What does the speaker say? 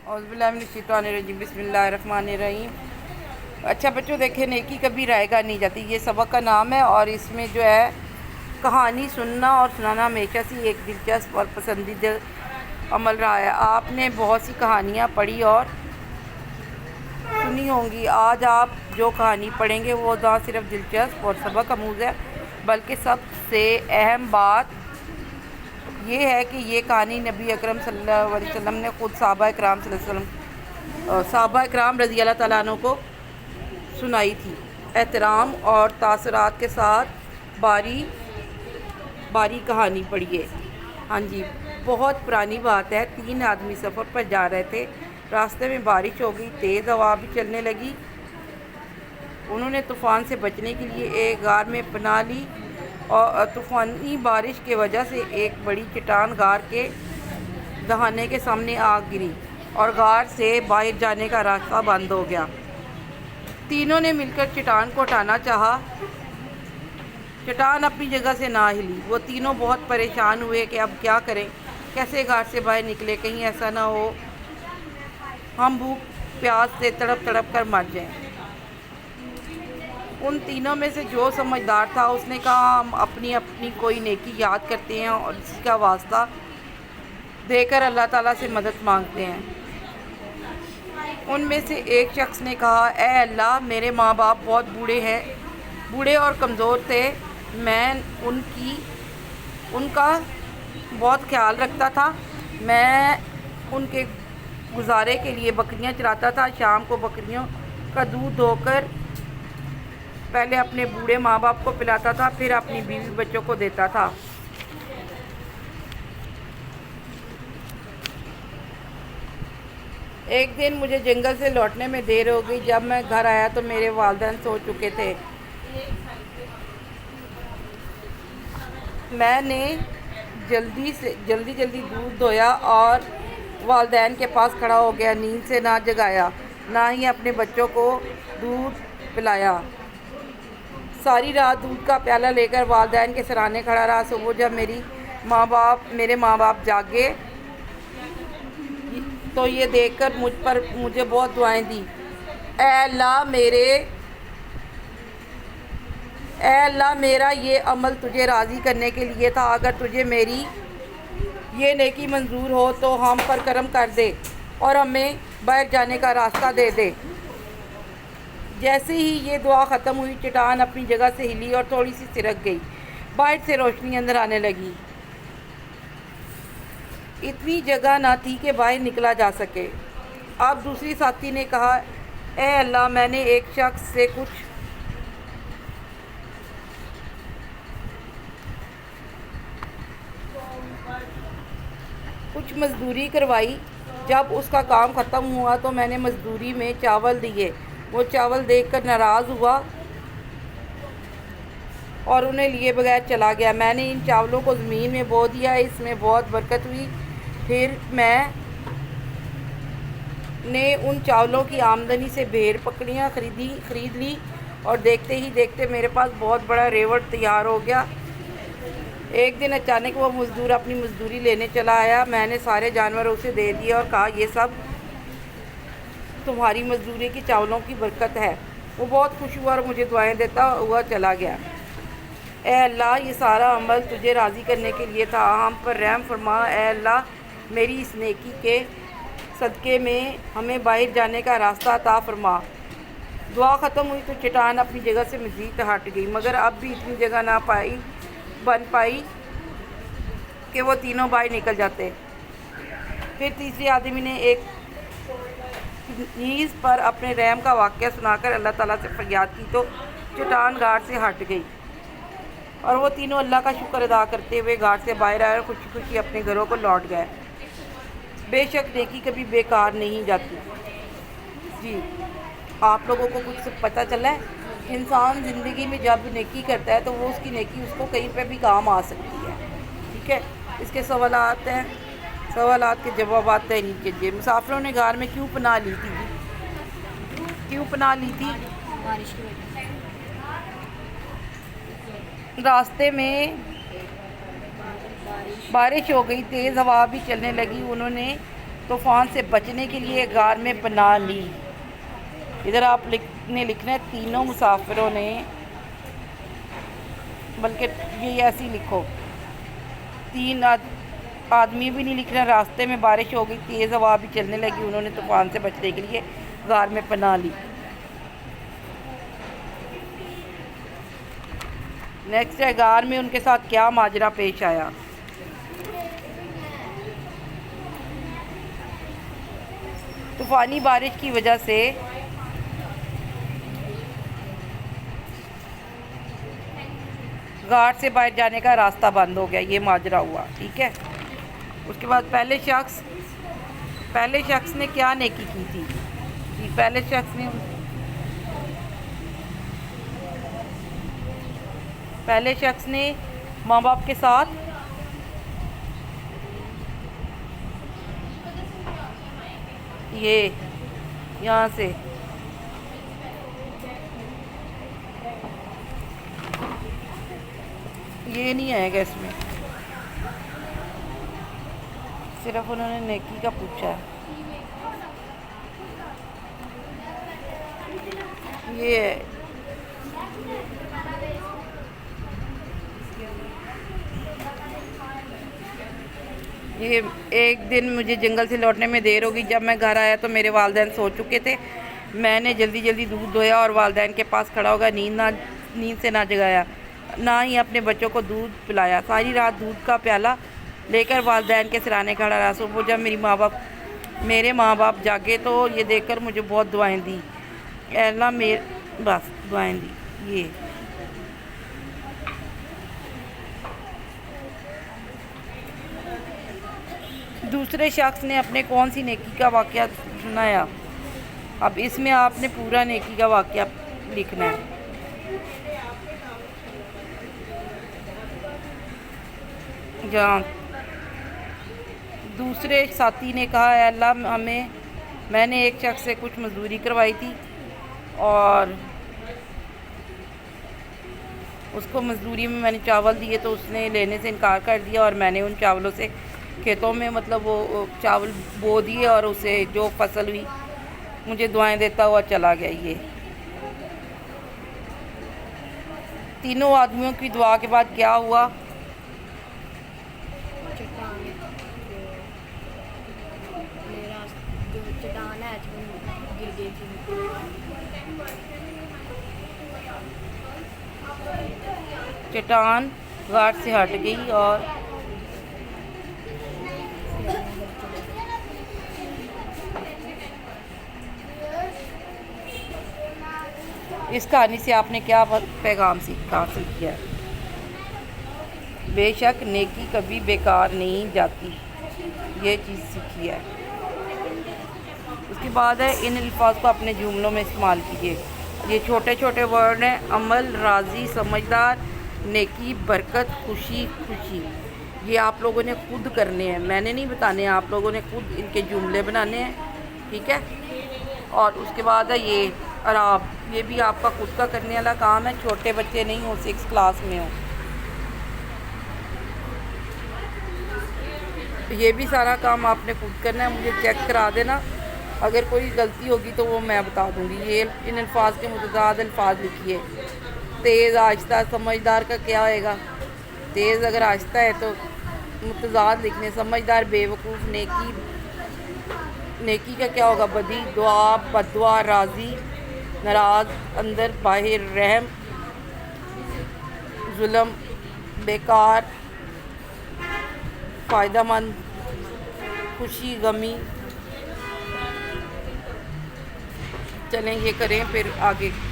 औज़ुबिल्लाहिमिनश्शैतानिर्रजीम बिस्मिल्लाहिर्रहमानिर्रहीम। अच्छा बच्चों, देखें, नेकी कभी रायगा नहीं जाती, ये सबक का नाम है। और इसमें जो है कहानी सुनना और सुनाना हमेशा से एक दिलचस्प और पसंदीदा अमल रहा है। आपने बहुत सी कहानियाँ पढ़ी और सुनी होंगी। आज आप जो कहानी पढ़ेंगे वो ना सिर्फ दिलचस्प और सबक आमूज़ है, बल्कि सबसे अहम बात ये है कि ये कहानी नबी अकरम सल्लल्लाहु अलैहि वसल्लम ने ख़ुद सहाबा इकराम रज़ी अल्लाह तआला अन्हु को सुनाई थी। एहतराम और तासुरात के साथ बारी बारी कहानी पढ़िए। हाँ जी, बहुत पुरानी बात है। 3 आदमी सफ़र पर जा रहे थे। रास्ते में बारिश हो गई, तेज़ हवा भी चलने लगी। उन्होंने तूफ़ान से बचने के लिए एक गार में पनाह ली और तूफ़ानी बारिश की वजह से एक बड़ी चट्टान गार के दहाने के सामने आ गिरी और गार से बाहर जाने का रास्ता बंद हो गया। तीनों ने मिलकर चट्टान को हटाना चाहा। चट्टान अपनी जगह से ना हिली। वो तीनों बहुत परेशान हुए कि अब क्या करें, कैसे गार से बाहर निकले, कहीं ऐसा ना हो हम भूख प्यास से तड़प तड़प कर मर जाएं। उन तीनों में से जो समझदार था उसने कहा, हम अपनी अपनी कोई नेकी याद करते हैं और इसका वास्ता देकर अल्लाह ताला से मदद मांगते हैं। उनमें से एक शख्स ने कहा, ए अल्लाह, मेरे माँ बाप बहुत बूढ़े और कमज़ोर थे। मैं उनका बहुत ख्याल रखता था। मैं उनके गुजारे के लिए बकरियां चराता था। शाम को बकरियों का दूध धोकर पहले अपने बूढ़े माँ बाप को पिलाता था, फिर अपनी बीवी बच्चों को देता था। एक दिन मुझे जंगल से लौटने में देर हो गई। जब मैं घर आया तो मेरे वालिदैन सो चुके थे। मैंने जल्दी दूध धोया और वालिदैन के पास खड़ा हो गया। नींद से ना जगाया, ना ही अपने बच्चों को दूध पिलाया। सारी रात दूध का प्याला लेकर वालिदैन के सराहने खड़ा रहा। सुबह जब मेरे माँ बाप जागे तो ये देखकर मुझे बहुत दुआएं दी। ए अल्लाह, मेरा ये अमल तुझे राज़ी करने के लिए था। अगर तुझे मेरी ये नेकी मंजूर हो तो हम पर करम कर दे और हमें बाहर जाने का रास्ता दे दे। जैसे ही ये दुआ ख़त्म हुई, चट्टान अपनी जगह से हिली और थोड़ी सी सिरक गई। बाहर से रोशनी अंदर आने लगी। इतनी जगह ना थी कि बाहर निकला जा सके। अब दूसरी साथी ने कहा, ए अल्लाह, मैंने एक शख्स से कुछ मजदूरी करवाई। जब उसका काम ख़त्म हुआ तो मैंने मजदूरी में चावल दिए। वो चावल देखकर नाराज़ हुआ और उन्हें लिए बगैर चला गया। मैंने इन चावलों को ज़मीन में बो दिया, इसमें बहुत बरकत हुई। फिर मैंने उन चावलों की आमदनी से भेड़ बकरियाँ खरीद ली और देखते ही देखते मेरे पास बहुत बड़ा रेवड़ तैयार हो गया। एक दिन अचानक वो मज़दूर अपनी मजदूरी लेने चला आया। मैंने सारे जानवर उसे दे दिए और कहा, ये सब तुम्हारी मजदूरी की चावलों की बरकत है। वो बहुत खुश हुआ और मुझे दुआएं देता हुआ चला गया। ए अल्लाह, ये सारा अमल तुझे राज़ी करने के लिए था, हम पर रहम फरमा। ए अल्लाह, मेरी इस नेकी के सदक़े में हमें बाहर जाने का रास्ता अता फरमा। दुआ ख़त्म हुई तो चट्टान अपनी जगह से मज़ीद हट गई, मगर अब भी इतनी जगह ना बन पाई कि वो तीनों बाहर निकल जाते। फिर तीसरे आदमी ने एक नीज़ पर अपने रहम का वाक़या सुनाकर अल्लाह ताला से फरियाद की तो चट्टान गार से हट गई और वो तीनों अल्लाह का शुक्र अदा करते हुए गार से बाहर आए और खुशी खुशी अपने घरों को लौट गए। बेशक नेकी कभी बेकार नहीं जाती। जी, आप लोगों को कुछ पता चला है? इंसान ज़िंदगी में जब नेकी करता है तो वो उसकी नेकी उसको कहीं पे भी काम आ सकती है। ठीक है, इसके सवालात हैं, सवालात के जवाब तहरीर कीजिए। मुसाफिरों ने गार में क्यों पनाह ली थी? बारिश की वजह से। रास्ते में बारिश हो गई, तेज़ हवा भी चलने लगी। उन्होंने तूफ़ान से बचने के लिए गार में पनाह ली। इधर आप लिखना है तीनों मुसाफिरों ने, बल्कि ये ऐसे ही लिखो, तीन आदमी भी नहीं लिखना। रास्ते में बारिश हो गई, तेज़ हवा भी चलने लगी, उन्होंने तूफ़ान से बचने के लिए गार में पनाह ली। नेक्स्ट है, गार में उनके साथ क्या माजरा पेश आया। तूफ़ानी बारिश की वजह से गार से बाहर जाने का रास्ता बंद हो गया, ये माजरा हुआ। ठीक है, उसके बाद पहले शख्स ने क्या नेकी की थी जी। पहले शख्स ने माँ बाप के साथ ये यहाँ से ये नहीं आएगा इसमें, सिर्फ उन्होंने नेकी का पूछा है। ये एक दिन मुझे जंगल से लौटने में देर होगी। जब मैं घर आया तो मेरे वालिदैन सो चुके थे। मैंने जल्दी जल्दी दूध धोया और वालिदैन के पास खड़ा होकर नींद से ना जगाया, ना ही अपने बच्चों को दूध पिलाया। सारी रात दूध का प्याला लेकर वालिदैन के सिराने खड़ा रहा। सुबह जब मेरे माँ बाप जागे तो ये देखकर मुझे बहुत दुआएं दी। अल्लाह बस दुआएं दी। ये दूसरे शख्स ने अपने कौन सी नेकी का वाक़या सुनाया। अब इसमें आपने पूरा नेकी का वाक़या लिखना है। जहाँ दूसरे साथी ने कहा, है अल्लाह मैंने एक शख्स से कुछ मजदूरी करवाई थी और उसको मजदूरी में मैंने चावल दिए तो उसने लेने से इनकार कर दिया और मैंने उन चावलों से खेतों में मतलब वो चावल बो दिए और उसे जो फसल हुई मुझे दुआएं देता हुआ चला गया। ये तीनों आदमियों की दुआ के बाद क्या हुआ। चट्टान है गिर गई थी। चट्टान घाट से हट गई और इस कहानी से आपने क्या पैगाम हासिल किया। बेशक नेकी कभी बेकार नहीं जाती, ये चीज़ सीखी है। उसके बाद है, इन अल्फाज को अपने जुमलों में इस्तेमाल कीजिए। ये छोटे छोटे वर्ड हैं, अमल, राज़ी, समझदार, नेकी, बरकत, खुशी, खुशी। ये आप लोगों ने खुद करने हैं, मैंने नहीं बताने हैं, आप लोगों ने खुद इनके जुमले बनाने हैं। ठीक है, और उसके बाद है ये आराब, ये भी आपका खुद का करने वाला काम है। छोटे बच्चे नहीं हो, 6 क्लास में हो, ये भी सारा काम आपने खुद करना है। मुझे चेक करा देना, अगर कोई गलती होगी तो वो मैं बता दूंगी। ये इन अल्फाज के मुतज़ाद अल्फाज लिखिए। तेज़, आहिस्ता, समझदार का क्या होएगा। तेज़ अगर आहिस्ता है तो मुतज़ाद लिखने। समझदार, बेवकूफ़, नेकी का क्या होगा, बदी, दुआ, बददुआ, राज़ी, नाराज़, अंदर बाहर, रहम, जुल्म, बेकार, फ़ायदेमंद, खुशी, गमी। चलें ये करें, फिर आगे फिर